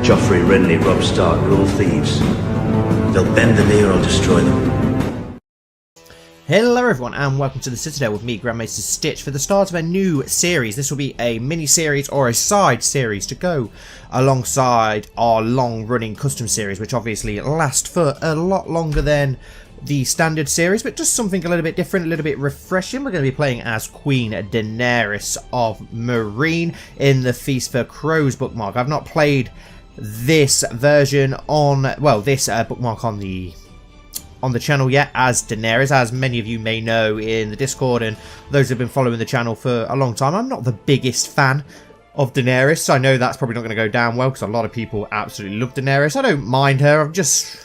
Joffrey, Renly, Robb Stark are all thieves. They'll bend the knee or I'll destroy them. Hello everyone and welcome to the Citadel with me, Grand Maester Stitch, for the start of a new series. This will be a mini-series or a side series to go alongside our long-running custom series, which obviously last for a lot longer than the standard series, but just something a little bit different, a little bit refreshing. We're going to be playing as Queen Daenerys of Meereen in the Feast for Crows bookmark. I've not played this version on, well, this bookmark on the channel yet as Daenerys. As many of you may know in the Discord and those who have been following the channel for a long time, I'm not the biggest fan of Daenerys, so I know that's probably not going to go down well because a lot of people absolutely love Daenerys. I don't mind her, I've just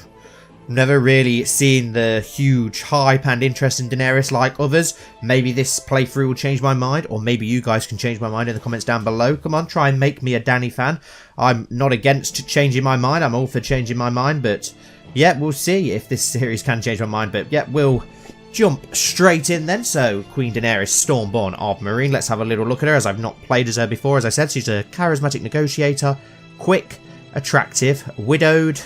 never really seen the huge hype and interest in Daenerys like others. Maybe this playthrough will change my mind, or maybe you guys can change my mind in the comments down below. Come on, try and make me a Dany fan. I'm not against changing my mind, I'm all for changing my mind, but yeah, we'll see if this series can change my mind. But yeah, we'll jump straight in then. So, Queen Daenerys, Stormborn of Meereen. Let's have a little look at her, as I've not played as her before. As I said, she's a charismatic negotiator, quick, attractive, widowed,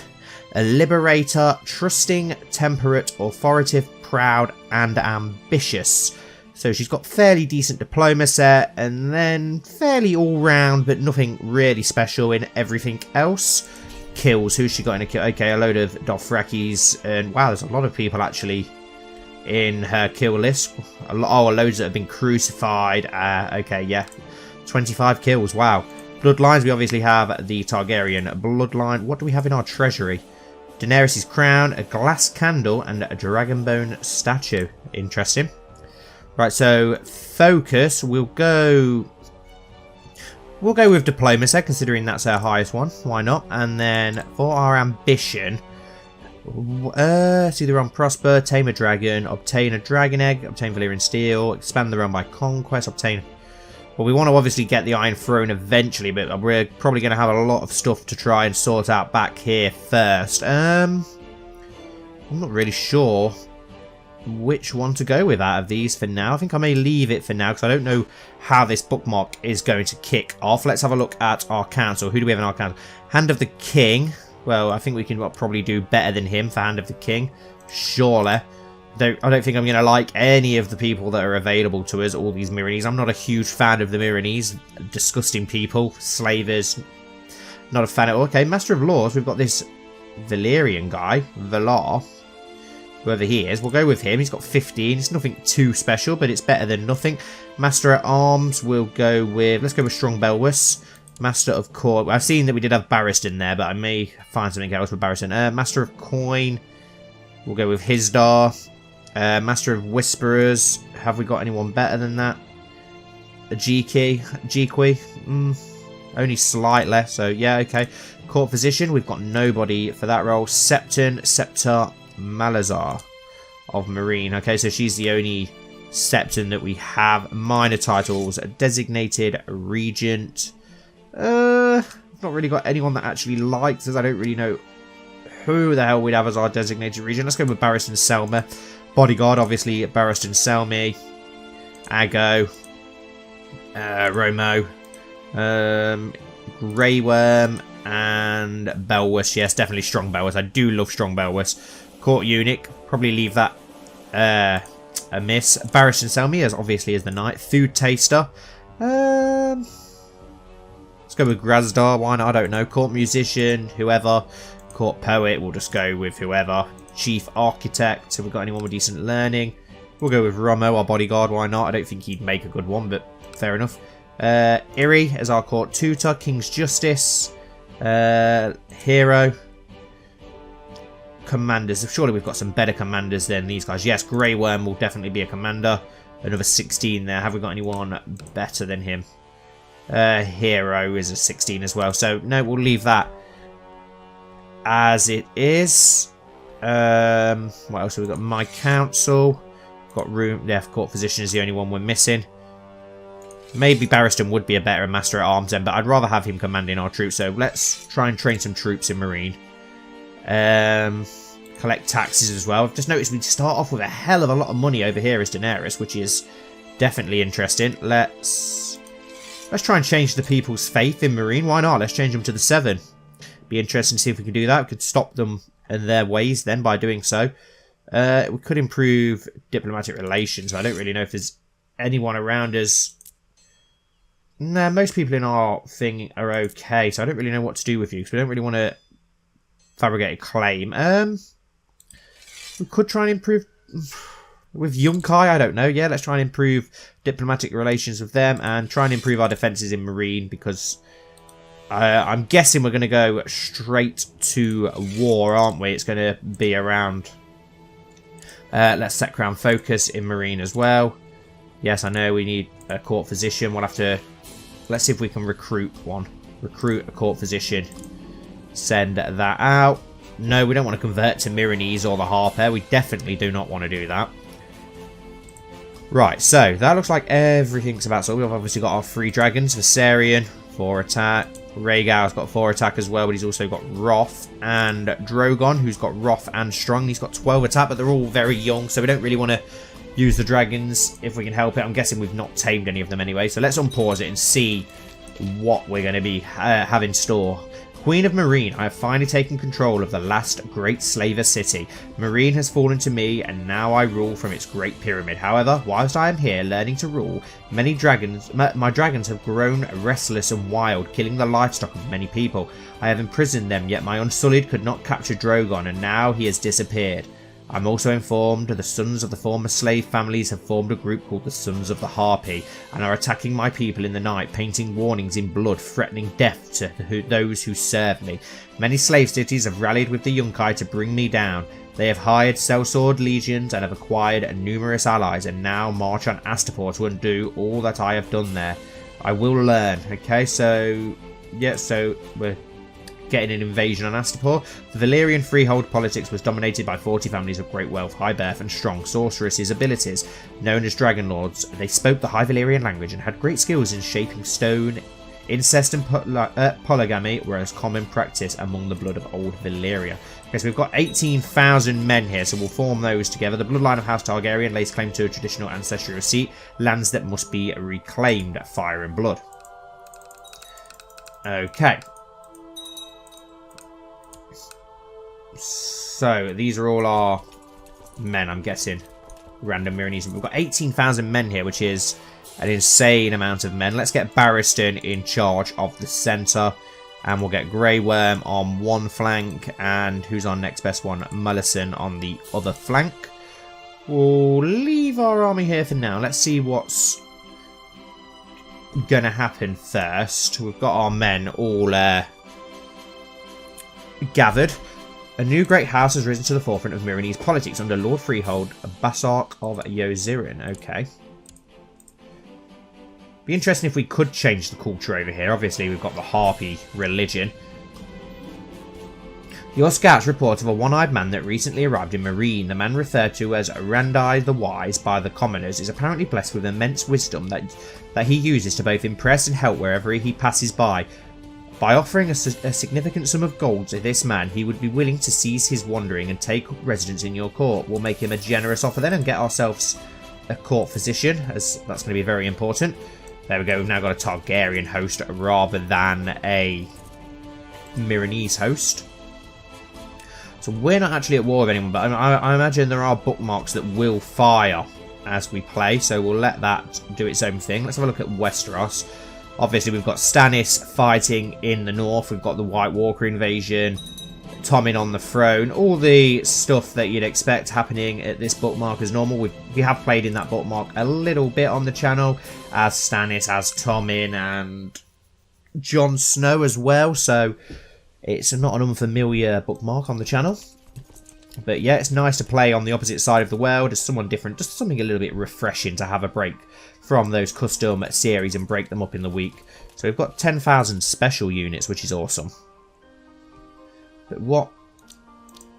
a liberator, trusting, temperate, authoritative, proud, and ambitious. So she's got fairly decent diplomacy, and then fairly all-round, but nothing really special in everything else. Kills. Who's she got in a kill? Okay, a load of Dothrakis, and wow, there's a lot of people actually in her kill list. Loads that have been crucified. Okay, yeah, 25 kills. Wow. Bloodlines. We obviously have the Targaryen bloodline. What do we have in our treasury? Daenerys' crown, a glass candle, and a dragonbone statue. Interesting. Right, so focus. We'll go with diplomacy, considering that's our highest one. Why not? And then for our ambition, it's either on prosper, tame a dragon, obtain a dragon egg, obtain Valyrian steel, expand the realm by conquest, obtain. Well, we want to obviously get the Iron Throne eventually, but we're probably going to have a lot of stuff to try and sort out back here first. I'm not really sure which one to go with out of these for now. I think I may leave it for now because I don't know how this bookmark is going to kick off. Let's have a look at our council. Who do we have in our council? Hand of the King. Well, I think we can probably do better than him for Hand of the King. Surely. I don't think I'm going to like any of the people that are available to us, all these Meereenese. I'm not a huge fan of the Meereenese. Disgusting people. Slavers. Not a fan of... Okay, Master of Laws. We've got this Valyrian guy. Valar. Whoever he is. We'll go with him. He's got 15. It's nothing too special, but it's better than nothing. Master at Arms. We'll go with... Let's go with Strong Belwys. Master of Court. I've seen that we did have Barristan there, but I may find something else with Barristan. Master of Coin. We'll go with Hisdar. Master of Whisperers. Have we got anyone better than that? A Geeky? Only slightly. So, yeah, okay. Court Physician. We've got nobody for that role. Septon. Scepter. Malazar of Meereen. Okay, so she's the only Septon that we have. Minor titles. Designated Regent. Not really got anyone that actually likes us. I don't really know who the hell we'd have as our designated Regent. Let's go with Barristan Selmy. Bodyguard, obviously, Barristan Selmy, Aggo, Romo, Grey Worm, and Belwys. Yes, definitely Strong Belwys. I do love Strong Belwys. Court Eunuch, probably leave that a miss. Barristan Selmy, as obviously as the Knight. Food Taster. Let's go with Grazdar. Why not? I don't know. Court Musician, whoever. Court Poet, we'll just go with whoever. Chief Architect. Have we got anyone with decent learning? We'll go with Romo, our bodyguard. Why not? I don't think he'd make a good one, but fair enough. Iri as our court tutor. King's Justice. Hero. Commanders. Surely we've got some better commanders than these guys. Yes, Grey Worm will definitely be a commander. Another 16 there. Have we got anyone better than him? Hero is a 16 as well. So, no, we'll leave that as it is. What else have we got? My council. Got room. Yeah, court physician is the only one we're missing. Maybe Barristan would be a better Master at Arms then, but I'd rather have him commanding our troops. So let's try and train some troops in Meereen. Collect taxes as well. I've just noticed we start off with a hell of a lot of money over here as Daenerys, which is definitely interesting. Let's try and change the people's faith in Meereen. Why not? Let's change them to the 7. Be interesting to see if we can do that. We could stop them in their ways then by doing so. We could improve diplomatic relations. I don't really know if there's anyone around us. Nah, most people in our thing are okay, so I don't really know what to do with you, because we don't really want to fabricate a claim. We could try and improve with Yunkai, I don't know. Yeah, let's try and improve diplomatic relations with them and try and improve our defences in Marine, because I'm guessing we're going to go straight to war, aren't we? It's going to be around... let's set Crown Focus in Marine as well. Yes, I know we need a court physician. We'll have to... Let's see if we can recruit one. Recruit a court physician. Send that out. No, we don't want to convert to Miranese or the Harper. We definitely do not want to do that. Right, so that looks like everything's about. So we've obviously got our 3 dragons. Viserion, 4 attack. Rhaegal's got 4 attack as well, but he's also got Wrath. And Drogon, who's got Wrath and Strong. He's got 12 attack, but they're all very young, so we don't really want to use the dragons if we can help it. I'm guessing we've not tamed any of them anyway, so let's unpause it and see what we're going to be have in store. Queen of Marine, I have finally taken control of the last great slaver city. Marine has fallen to me, and now I rule from its great pyramid. However, whilst I am here learning to rule, my dragons have grown restless and wild, killing the livestock of many people. I have imprisoned them, yet my Unsullied could not capture Drogon, and now he has disappeared. I'm also informed that the sons of the former slave families have formed a group called the Sons of the Harpy and are attacking my people in the night, painting warnings in blood, threatening death to those who serve me. Many slave cities have rallied with the Yunkai to bring me down. They have hired sellsword legions and have acquired numerous allies, and now march on Astapor to undo all that I have done there. I will learn. Okay, so... yeah, so we're getting an invasion on Astapor. The Valyrian freehold politics was dominated by 40 families of great wealth, high birth, and strong sorceresses' abilities. Known as Dragon Lords, they spoke the High Valyrian language and had great skills in shaping stone. Incest and polygamy were as common practice among the blood of old Valyria. Okay, so we've got 18,000 men here, so we'll form those together. The bloodline of House Targaryen lays claim to a traditional ancestral seat, lands that must be reclaimed. Fire and blood. Okay. So, these are all our men, I'm guessing. Random Miranese. We've got 18,000 men here, which is an insane amount of men. Let's get Barristan in charge of the centre. And we'll get Grey Worm on one flank. And who's our next best one? Mullison on the other flank. We'll leave our army here for now. Let's see what's going to happen first. We've got our men all gathered. A new great house has risen to the forefront of Miranese politics under Lord Freehold, Basark of Yozirin. Okay. Be interesting if we could change the culture over here. Obviously, we've got the Harpy religion. Your scouts report of a one-eyed man that recently arrived in Marine. The man referred to as Randai the Wise by the commoners is apparently blessed with immense wisdom that he uses to both impress and help wherever he passes by. By offering a significant sum of gold to this man, he would be willing to cease his wandering and take residence in your court. We'll make him a generous offer then and get ourselves a court physician, as that's going to be very important. There we go, we've now got a Targaryen host rather than a Miranese host. So we're not actually at war with anyone, but I imagine there are bookmarks that will fire as we play, so we'll let that do its own thing. Let's have a look at Westeros. Obviously, we've got Stannis fighting in the north. We've got the White Walker invasion. Tommen on the throne. All the stuff that you'd expect happening at this bookmark as normal. We have played in that bookmark a little bit on the channel. As Stannis, as Tommen, and Jon Snow as well. So, it's not an unfamiliar bookmark on the channel. But yeah, it's nice to play on the opposite side of the world as someone different. Just something a little bit refreshing to have a break from those custom series and break them up in the week. So we've got 10,000 special units, which is awesome. But what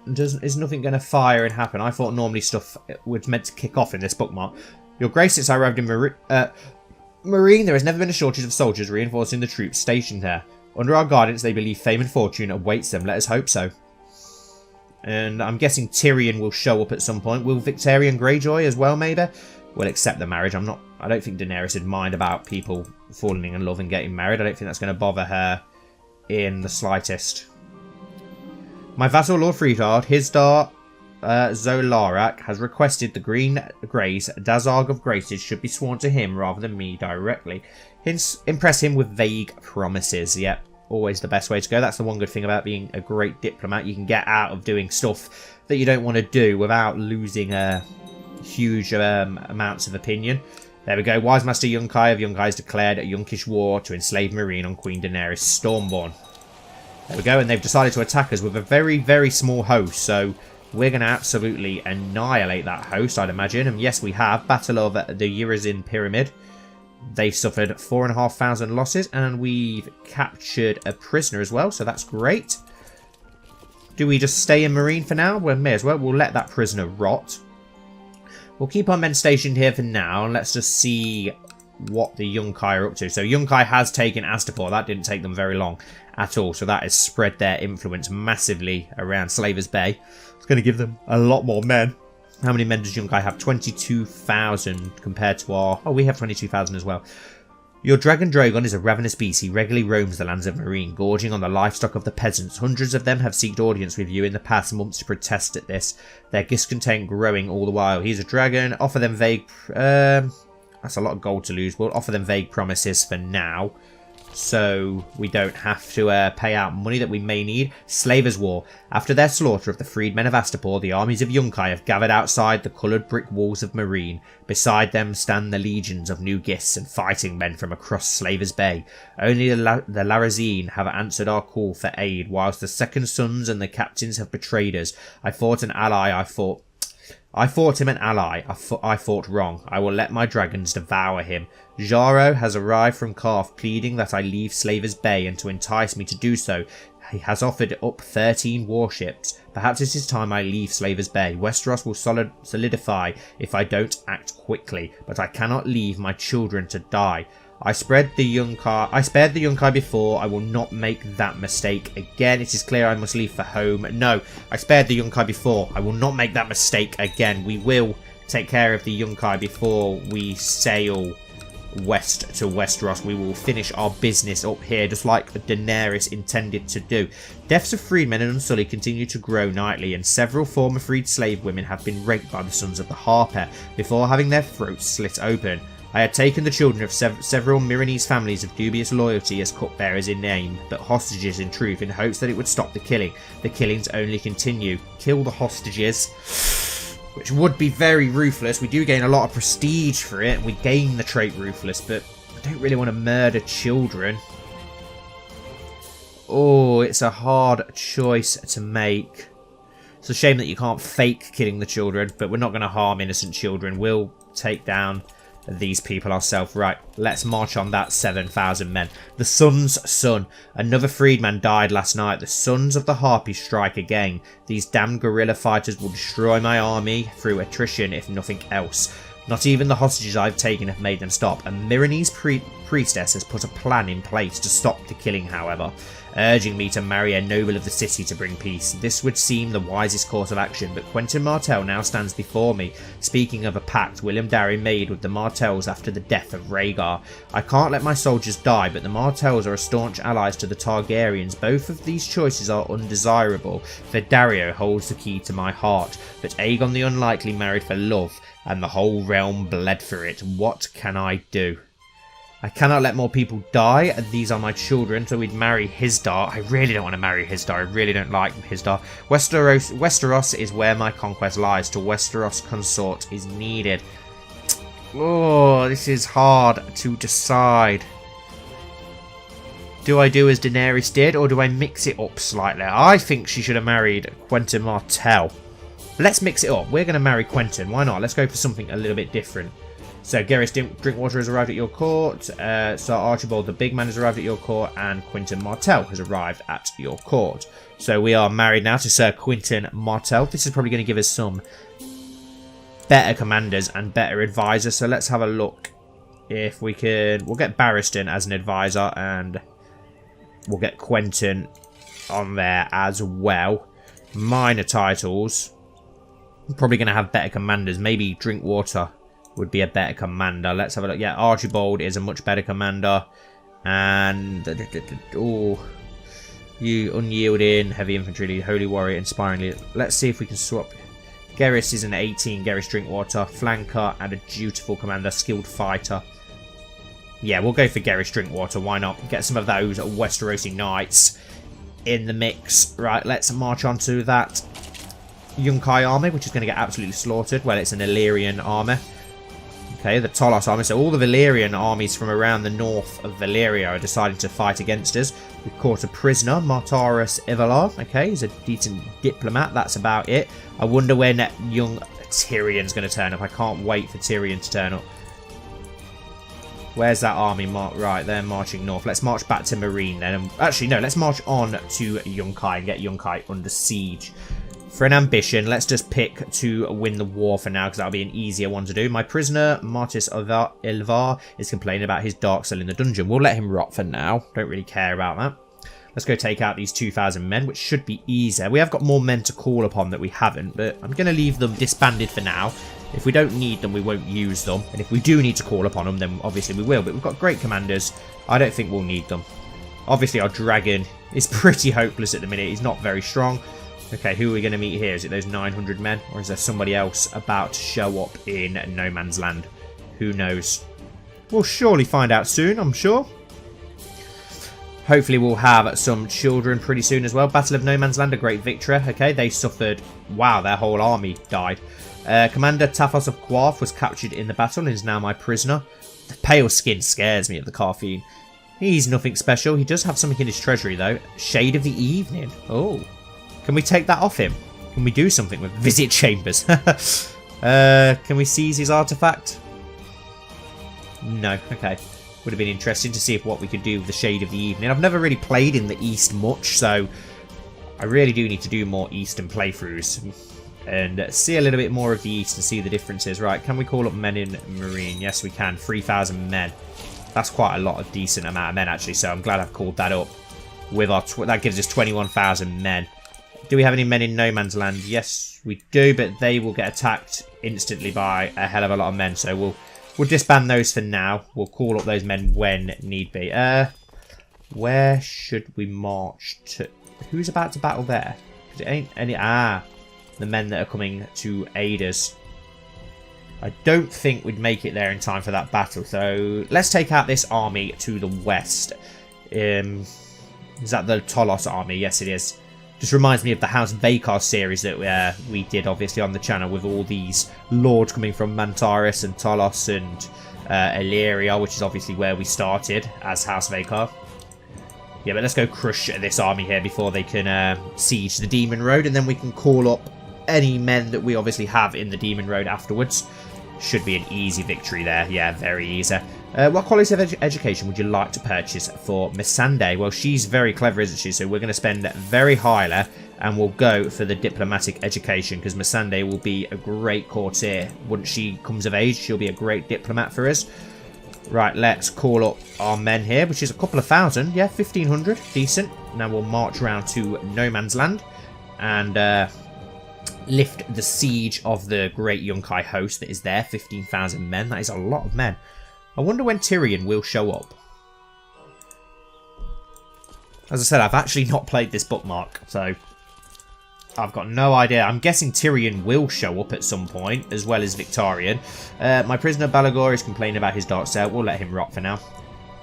is nothing going to fire and happen? I thought normally stuff was meant to kick off in this bookmark. Your Grace, since I arrived in Marine, there has never been a shortage of soldiers reinforcing the troops stationed there. Under our guidance, they believe fame and fortune awaits them. Let us hope so. And I'm guessing Tyrion will show up at some point. Will Victarion Greyjoy as well, maybe? We'll accept the marriage. I don't think Daenerys would mind about people falling in love and getting married. I don't think that's going to bother her in the slightest. My vassal Lord Freetard, Hisdar Zolarak, has requested the Green Grace Dazarg of Graces should be sworn to him rather than me directly. Hence, impress him with vague promises. Yep, always the best way to go. That's the one good thing about being a great diplomat. You can get out of doing stuff that you don't want to do without losing huge amounts of opinion. There we go. Wise Master Yunkai of Yunkai has declared a Yunkish war to enslave Meereen on Queen Daenerys Stormborn. There we go, and they've decided to attack us with a very, very small host, so we're going to absolutely annihilate that host, I'd imagine. And yes, we have. Battle of the Urizen Pyramid. They suffered 4,500 losses, and we've captured a prisoner as well, so that's great. Do we just stay in Meereen for now? Well, may as well. We'll let that prisoner rot. We'll keep our men stationed here for now, and let's just see what the Yunkai are up to. So Yunkai has taken Astapor. That didn't take them very long at all, so that has spread their influence massively around Slavers Bay. It's going to give them a lot more men. How many men does Yunkai have? 22,000 compared to our... Oh, we have 22,000 as well. Your dragon Drogon is a ravenous beast. He regularly roams the lands of Meereen, gorging on the livestock of the peasants. Hundreds of them have sought audience with you in the past months to protest at this, their discontent growing all the while. He's a dragon. Offer them vague... that's a lot of gold to lose. We'll offer them vague promises for now, so we don't have to pay out money that we may need. Slavers' War. After their slaughter of the freedmen of Astapor, the armies of Yunkai have gathered outside the coloured brick walls of Meereen. Beside them stand the legions of new Gis and fighting men from across Slavers Bay. Only the Larazine have answered our call for aid, whilst the Second Sons and the captains have betrayed us. I fought an ally, I fought him an ally. I fought wrong. I will let my dragons devour him. Jaro has arrived from Karth, pleading that I leave Slavers Bay, and to entice me to do so, he has offered up 13 warships. Perhaps it is time I leave Slavers Bay. Westeros will solidify if I don't act quickly, but I cannot leave my children to die. I spared the Yunkai before. I will not make that mistake again. It is clear I must leave for home. No, I spared the Yunkai before. I will not make that mistake again. We will take care of the Yunkai before we sail west to Westeros. We will finish our business up here, just like Daenerys intended to do. Deaths of freedmen and Unsullied continue to grow nightly, and several former freed slave women have been raped by the Sons of the Harper before having their throats slit open. I had taken the children of several Meereenese families of dubious loyalty as cupbearers in name, but hostages in truth, in hopes that it would stop the killing. The killings only continue. Kill the hostages, which would be very ruthless. We do gain a lot of prestige for it, and we gain the trait ruthless, but I don't really want to murder children. Oh, it's a hard choice to make. It's a shame that you can't fake killing the children, but we're not going to harm innocent children. We'll take down these people ourselves. Right, let's march on that 7,000 men. The Sun's son. Another freedman died last night. The Sons of the Harpy strike again. These damned guerrilla fighters will destroy my army through attrition, if nothing else. Not even the hostages I've taken have made them stop. A Meereenese priestess has put a plan in place to stop the killing, however, urging me to marry a noble of the city to bring peace. This would seem the wisest course of action, but Quentyn Martell now stands before me, speaking of a pact William Darry made with the Martells after the death of Rhaegar. I can't let my soldiers die, but the Martells are staunch allies to the Targaryens. Both of these choices are undesirable, for Dario holds the key to my heart, but Aegon the Unlikely married for love, and the whole realm bled for it. What can I do? I cannot let more people die. These are my children, so we'd marry Hisdar. I really don't want to marry Hisdar. I really don't like Hisdar. Westeros is where my conquest lies. To Westeros consort is needed. Oh, this is hard to decide. Do I do as Daenerys did, or do I mix it up slightly? I think she should have married Quentyn Martell. Let's mix it up. We're going to marry Quentyn. Why not? Let's go for something a little bit different. So Garrus Drinkwater has arrived at your court, Sir Archibald the Big Man has arrived at your court, and Quentyn Martell has arrived at your court. So we are married now to Sir Quentyn Martell. This is probably going to give us some better commanders and better advisors. So let's have a look if we can. We'll get Barristan as an advisor, and we'll get Quentyn on there as well. Minor titles. I'm probably going to have better commanders. Maybe Drinkwater would be a better commander. Let's have a look. Yeah, Archibald is a much better commander. And You unyielding, heavy infantry, holy warrior, inspiringly. Let's see if we can swap. Gerris is an 18, Gerris Drinkwater, flanker, and a dutiful commander, skilled fighter. Yeah, we'll go for Gerris Drinkwater, why not? Get some of those Westerosi knights in the mix. Right, let's march on to that Yunkai army, which is going to get absolutely slaughtered. Well, it's an Illyrian army. Okay, the Tolos army. So all the Valyrian armies from around the north of Valyria are deciding to fight against us. We've caught a prisoner, Martaris Ivalar. Okay, he's a decent diplomat. That's about it. I wonder when young Tyrion's going to turn up. I can't wait for Tyrion to turn up. Where's that army? Right, they're marching north. Let's march back to Marine then. Actually, no, let's march on to Yunkai and get Yunkai under siege. For an ambition, let's just pick to win the war for now, because that'll be an easier one to do. My prisoner, Martis Ilvar, is complaining about his dark cell in the dungeon. We'll let him rot for now. Don't really care about that. Let's go take out these 2,000 men, which should be easier. We have got more men to call upon that we haven't, but I'm going to leave them disbanded for now. If we don't need them, we won't use them. And if we do need to call upon them, then obviously we will. But we've got great commanders. I don't think we'll need them. Obviously, our dragon is pretty hopeless at the minute. He's not very strong. Okay, who are we going to meet here? Is it those 900 men? Or is there somebody else about to show up in No Man's Land? Who knows? We'll surely find out soon, I'm sure. Hopefully we'll have some children pretty soon as well. Battle of No Man's Land, a great victory. Okay, they suffered... Wow, their whole army died. Commander Taphos of Quarth was captured in the battle and is now my prisoner. The pale skin scares me of the Carthene. He's nothing special. He does have something in his treasury, though. Shade of the Evening. Oh. Can we take that off him? Can we do something with visit chambers? Can we seize his artifact? No. Okay. Would have been interesting to see if what we could do with the Shade of the Evening. I've never really played in the East much, so I really do need to do more Eastern playthroughs and see a little bit more of the East and see the differences. Right, can we call up men in Marine? Yes, we can. 3,000 men. That's quite a lot of decent amount of men, actually, so I'm glad I've called that up. With our that gives us 21,000 men. Do we have any men in No Man's Land? Yes, we do, but they will get attacked instantly by a hell of a lot of men. So we'll disband those for now. We'll call up those men when need be. Where should we march to? Who's about to battle there? Because it ain't any... Ah, the men that are coming to aid us. I don't think we'd make it there in time for that battle. So let's take out this army to the west. Is that the Tolos army? Yes, it is. Just reminds me of the House Vakar series that we did, obviously, on the channel, with all these lords coming from Mantaris and Tolos and Illyria, which is obviously where we started as House Vakar. Yeah, but let's go crush this army here before they can siege the Demon Road, and then we can call up any men that we obviously have in the Demon Road afterwards. Should be an easy victory there. Yeah, very easy. What quality of education would you like to purchase for Missandei? Well, she's very clever, isn't she? So we're going to spend very highly, and we'll go for the diplomatic education, because Missandei will be a great courtier. Once she comes of age, she'll be a great diplomat for us. Right, let's call up our men here, which is a couple of thousand. Yeah, 1,500. Decent. Now we'll march around to No Man's Land and lift the siege of the great Yunkai host that is there. 15,000 men. That is a lot of men. I wonder when Tyrion will show up. As I said, I've actually not played this bookmark, so I've got no idea. I'm guessing Tyrion will show up at some point, as well as Victorian. My prisoner Balagor is complaining about his dark cell. We'll let him rot for now.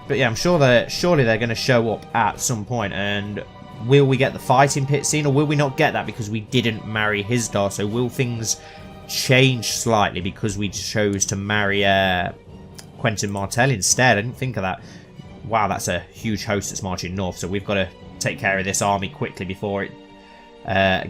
But yeah, I'm sure that surely they're going to show up at some point. And will we get the fighting pit scene, or will we not get that because we didn't marry his daughter? So will things change slightly because we chose to marry Quentin Martell instead? I didn't think of that. Wow, that's a huge host that's marching north, so we've got to take care of this army quickly before it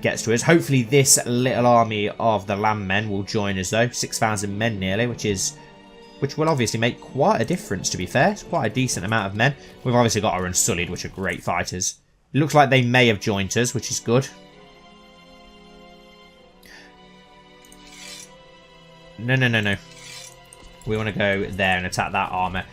gets to us. Hopefully this little army of the landmen will join us though. 6,000 men nearly, which will obviously make quite a difference, to be fair. It's quite a decent amount of men. We've obviously got our Unsullied, which are great fighters. It looks like they may have joined us, which is good. No. We want to go there and attack that armor.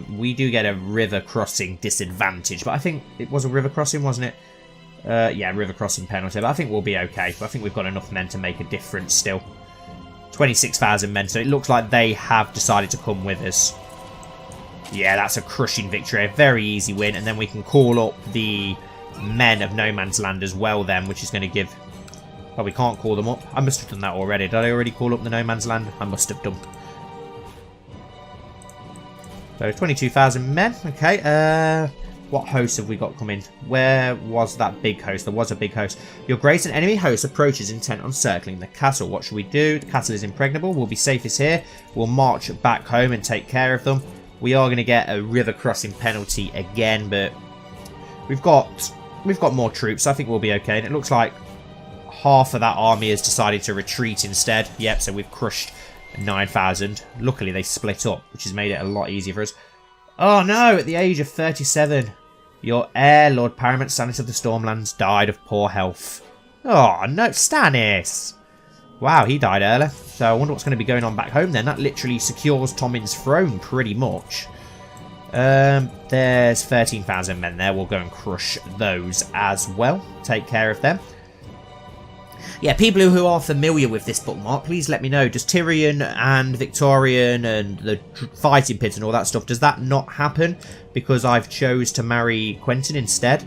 We do get a river crossing disadvantage, but I think it was a river crossing, wasn't it? Yeah, river crossing penalty, but I think we'll be okay. But I think we've got enough men to make a difference still. 26,000 men, so it looks like they have decided to come with us. Yeah, that's a crushing victory. A very easy win. And then we can call up the men of No Man's Land as well then, which is going to give... Oh, we can't call them up. I must have done that already. Did I already call up the No Man's Land? I must have done. So, 22,000 men. Okay, what hosts have we got coming? Where was that big host? There was a big host. Your great and enemy host approaches intent on circling the castle. What should we do? The castle is impregnable. We'll be safest here. We'll march back home and take care of them. We are going to get a river crossing penalty again, but we've got more troops. I think we'll be okay. And it looks like half of that army has decided to retreat instead. Yep, so we've crushed 9,000. Luckily, they split up, which has made it a lot easier for us. Oh no, at the age of 37, your heir, Lord Paramount Stannis of the Stormlands, died of poor health. Oh no, Stannis! Wow, he died early. So I wonder what's going to be going on back home then. That literally secures Tommen's throne pretty much. There's 13,000 men there. We'll go and crush those as well. Take care of them. Yeah, people who are familiar with this bookmark, please let me know. Does Tyrion and Victorian and the fighting pits and all that stuff, does that not happen because I've chose to marry Quentyn instead?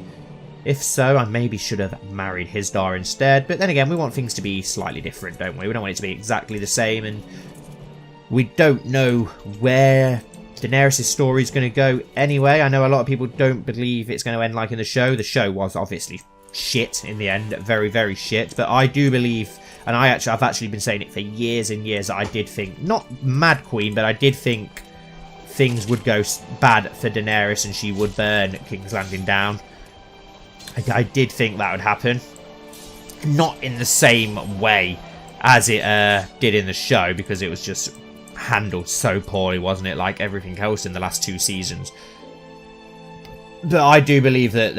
If so, I maybe should have married Hisdar instead. But then again, we want things to be slightly different, don't we? We don't want it to be exactly the same. And we don't know where Daenerys' story is going to go anyway. I know a lot of people don't believe it's going to end like in the show. The show was obviously shit in the end, very, very shit. But I do believe, and I've actually been saying it for years and years, I did think, not Mad Queen, but I did think things would go bad for Daenerys and she would burn King's Landing down. I did think that would happen. Not in the same way as it did in the show, because it was just handled so poorly, wasn't it? Like everything else in the last 2 seasons. But I do believe that,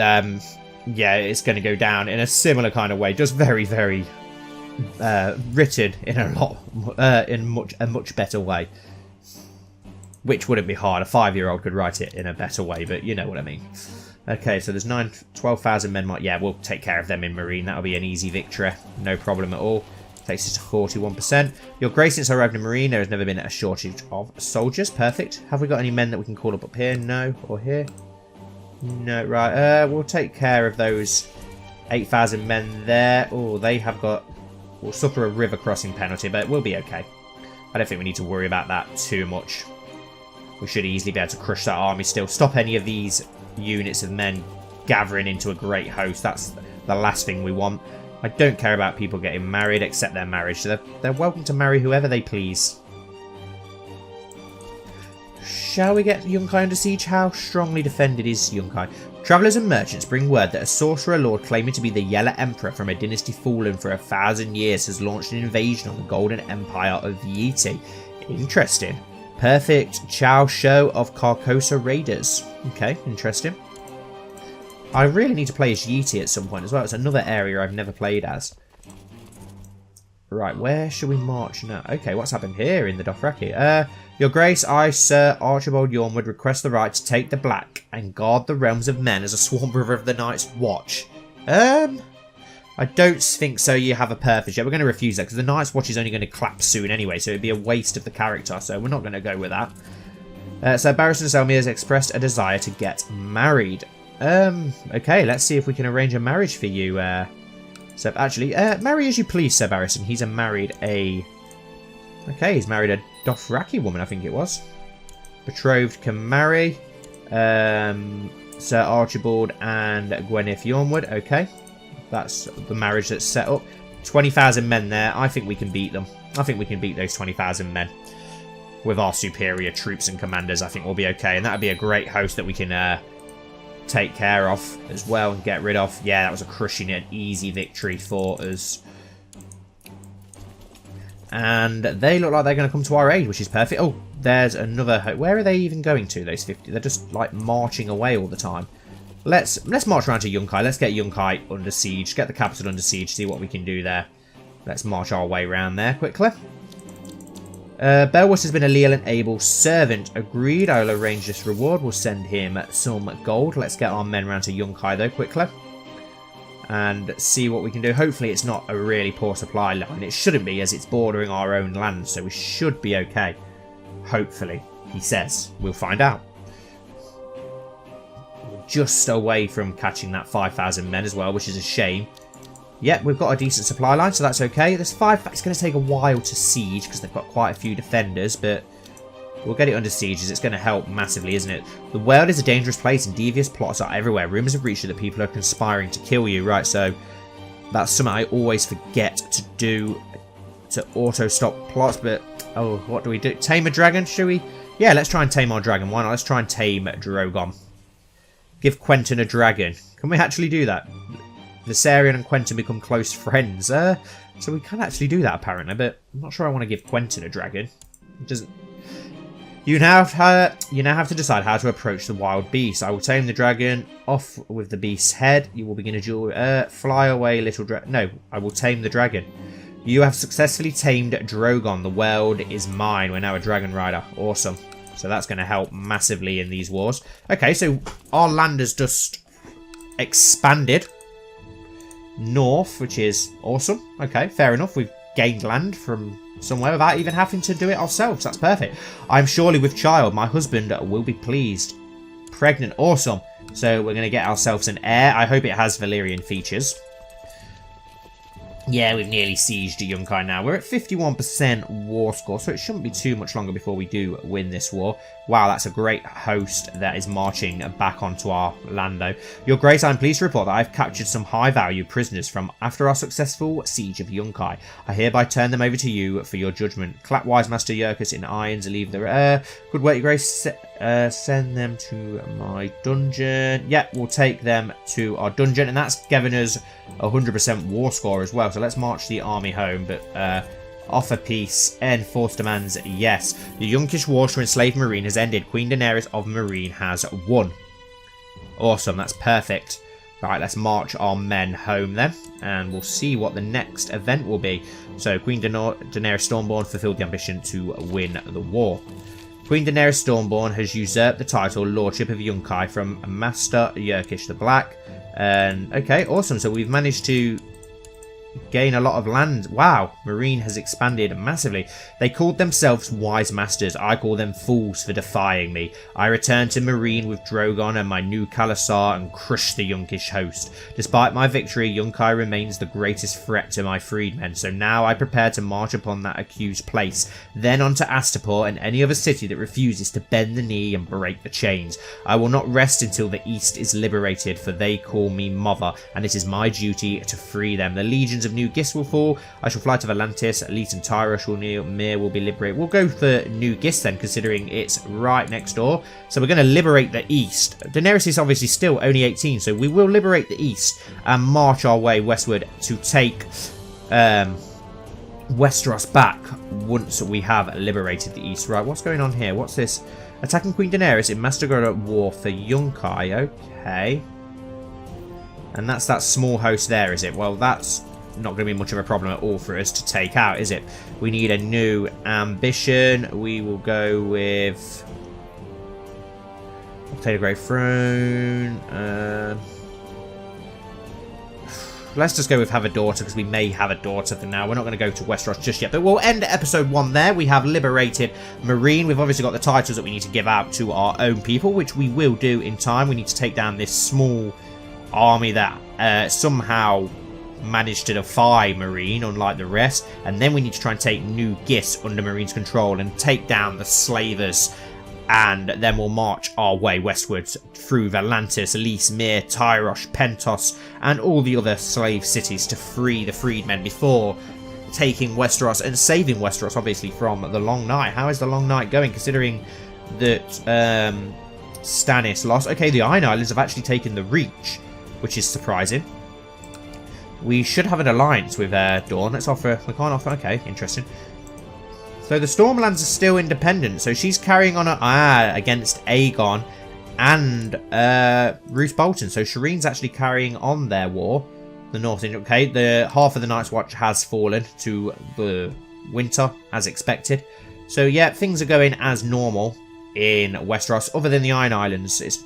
yeah, it's going to go down in a similar kind of way. Just very, very written in a much better way. Which wouldn't be hard. A 5-year-old could write it in a better way, but you know what I mean. Okay, so there's 12,000 men. Yeah, we'll take care of them in Marine. That'll be an easy victory. No problem at all. Takes us to 41%. Your Grace, since I arrived in Marine, there has never been a shortage of soldiers. Perfect. Have we got any men that we can call up here? No. Or here? No. Right. We'll take care of those 8,000 men there. Oh, they have got... We'll suffer a river crossing penalty, but we'll be okay. I don't think we need to worry about that too much. We should easily be able to crush that army still. Stop any of these units of men gathering into a great host. That's the last thing we want. I don't care about people getting married except their marriage. So they're welcome to marry whoever they please. Shall we get Yunkai under siege? How strongly defended is Yunkai? Travellers and merchants bring word that a sorcerer lord claiming to be the Yellow Emperor from a dynasty fallen for 1,000 years has launched an invasion on the Golden Empire of Yeti. Interesting. Perfect Chow show of Carcosa Raiders. Okay, interesting. I really need to play as Yeti at some point as well. It's another area I've never played as. Right, where should we march now? Okay, what's happened here in the Dothraki? Your Grace, I, Sir Archibald Yormwood, request the right to take the Black and guard the realms of men as a sworn brother of the Night's Watch. I don't think so. You have a purpose yet. We're going to refuse that because the Night's Watch is only going to clap soon anyway, so it'd be a waste of the character, so we're not going to go with that. So Barristan Selmy has expressed a desire to get married. Okay, let's see if we can arrange a marriage for you. So actually, marry as you please, Sir Barristan. He's married a Dothraki woman, I think it was. Betrothed can marry. Sir Archibald and Gwyneth Yormwood. Okay. That's the marriage that's set up. 20,000 men there. I think we can beat them. I think we can beat those 20,000 men. With our superior troops and commanders, I think we'll be okay. And that would be a great host that we can take care of as well and get rid of. Yeah, that was a crushing and easy victory for us. And they look like they're going to come to our aid, which is perfect. Oh, there's another... Where are they even going to, those 50? They're just, like, marching away all the time. Let's march around to Yunkai. Let's get Yunkai under siege. Get the capital under siege. See what we can do there. Let's march our way around there quickly. Belwas has been a leal and able servant. Agreed. I'll arrange this reward. We'll send him some gold. Let's get our men around to Yunkai, though, quickly. And see what we can do. Hopefully it's not a really poor supply line. It shouldn't be, as it's bordering our own land. So we should be okay. Hopefully, he says. We'll find out. just away from catching that 5,000 men as well, which is a shame. Yep, we've got a decent supply line, so that's okay. It's going to take a while to siege because they've got quite a few defenders, but we'll get it under siege as it's going to help massively, isn't it? The world is a dangerous place and devious plots are everywhere. Rumours have reached you that people are conspiring to kill you, right? So that's something I always forget to do, to auto-stop plots, but oh, what do we do? Tame a dragon, shall we? Yeah, let's try and tame our dragon. Why not? Let's try and tame Drogon. Give Quentyn a dragon. Can we actually do that? Viserion and Quentyn become close friends. So we can actually do that apparently, but I'm not sure I want to give Quentyn a dragon. You now have to decide how to approach the wild beast. I will tame the dragon. Off with the beast's head. You will begin a duel. Fly away, little dragon. No, I will tame the dragon. You have successfully tamed Drogon. The world is mine. We're now a dragon rider. Awesome. So that's going to help massively in these wars. Okay, so our land has just expanded north, which is awesome. Okay, fair enough. We've gained land from somewhere without even having to do it ourselves. That's perfect. I'm surely with child. My husband will be pleased. Pregnant. Awesome. So we're going to get ourselves an heir. I hope it has Valyrian features. Yeah, we've nearly sieged Yunkai now. We're at 51% war score, so it shouldn't be too much longer before we do win this war. Wow, that's a great host that is marching back onto our land, though. Your Grace, I'm pleased to report that I've captured some high-value prisoners from after our successful siege of Yunkai. I hereby turn them over to you for your judgment. Clap Wise Master Yerkes in irons and leave the good work, Your Grace. Send them to my dungeon. Yeah, we'll take them to our dungeon, and that's giving us 100% war score as well. So let's march the army home, but offer peace, enforce demands, yes. The Yunkish war to enslave Meereen has ended. Queen Daenerys of Meereen has won. Awesome, that's perfect. Right, let's march our men home then, and we'll see what the next event will be. So Queen Daenerys Stormborn fulfilled the ambition to win the war. Queen Daenerys Stormborn has usurped the title Lordship of Yunkai from Master Yerkish the Black. And okay, awesome. So we've managed to gain a lot of land. Wow, Meereen has expanded massively. They called themselves wise masters. I call them fools for defying me. I return to Meereen with Drogon and my new Khalasar and crush the Yunkish host. Despite my victory, Yunkai remains the greatest threat to my freedmen, so now I prepare to march upon that accused place, then on to Astapor and any other city that refuses to bend the knee and break the chains. I will not rest until the East is liberated, for they call me mother, and it is my duty to free them. The legions of New Gis will fall. I shall fly to Volantis. Leet and Tyrosh will be liberated. We'll go for New Gis then, considering it's right next door. So we're going to liberate the East. Daenerys is obviously still only 18, so we will liberate the East and march our way westward to take Westeros back once we have liberated the East. Right, what's going on here? What's this? Attacking Queen Daenerys in Master War for Yunkai. Okay. And that's that small host there, is it? Well, that's not going to be much of a problem at all for us to take out, is it? We need a new ambition. We will go with Potato Grey Throne. Let's just go with have a daughter, because we may have a daughter for now. We're not going to go to Westeros just yet, but we'll end episode 1 there. We have liberated Meereen. We've obviously got the titles that we need to give out to our own people, which we will do in time. We need to take down this small army that somehow managed to defy Meereen, unlike the rest, and then we need to try and take New Gis under Meereen's control and take down the slavers, and then we'll march our way westwards through Volantis, Lys, Myr, Tyrosh, Pentos, and all the other slave cities to free the freedmen before taking Westeros and saving Westeros, obviously, from the Long Night. How is the Long Night going, considering that Stannis lost? Okay, the Iron Islands have actually taken the Reach, which is surprising. We should have an alliance with Dawn. Let's offer... We can't offer... Okay, interesting. So the Stormlands are still independent. So she's carrying on against Aegon and Roose Bolton. So Shireen's actually carrying on their war. The North Indian... Okay, the half of the Night's Watch has fallen to the winter, as expected. So yeah, things are going as normal in Westeros, other than the Iron Islands.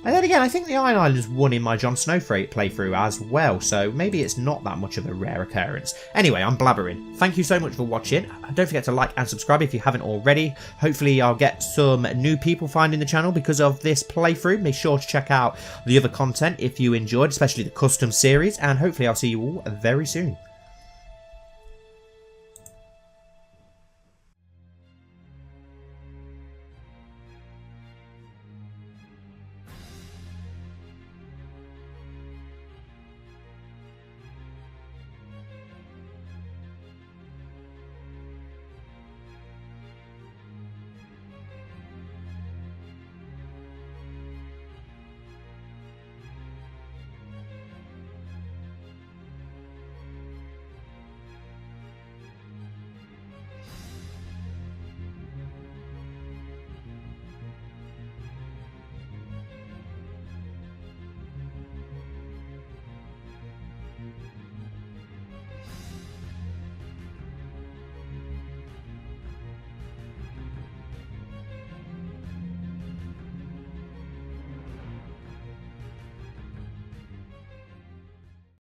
And then again, I think the Iron Islanders won in my Jon Snow playthrough as well, so maybe it's not that much of a rare occurrence. Anyway, I'm blabbering. Thank you so much for watching. Don't forget to like and subscribe if you haven't already. Hopefully I'll get some new people finding the channel because of this playthrough. Make sure to check out the other content if you enjoyed, especially the custom series, and hopefully I'll see you all very soon.